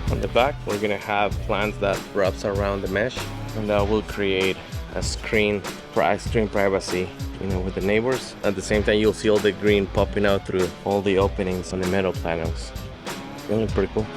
On the back, we're gonna have plants that wraps around the mesh, and that will create a screen for extreme privacy, you know, with the neighbors. At the same time, you'll see all the green popping out through all the openings on the metal panels. Really pretty cool.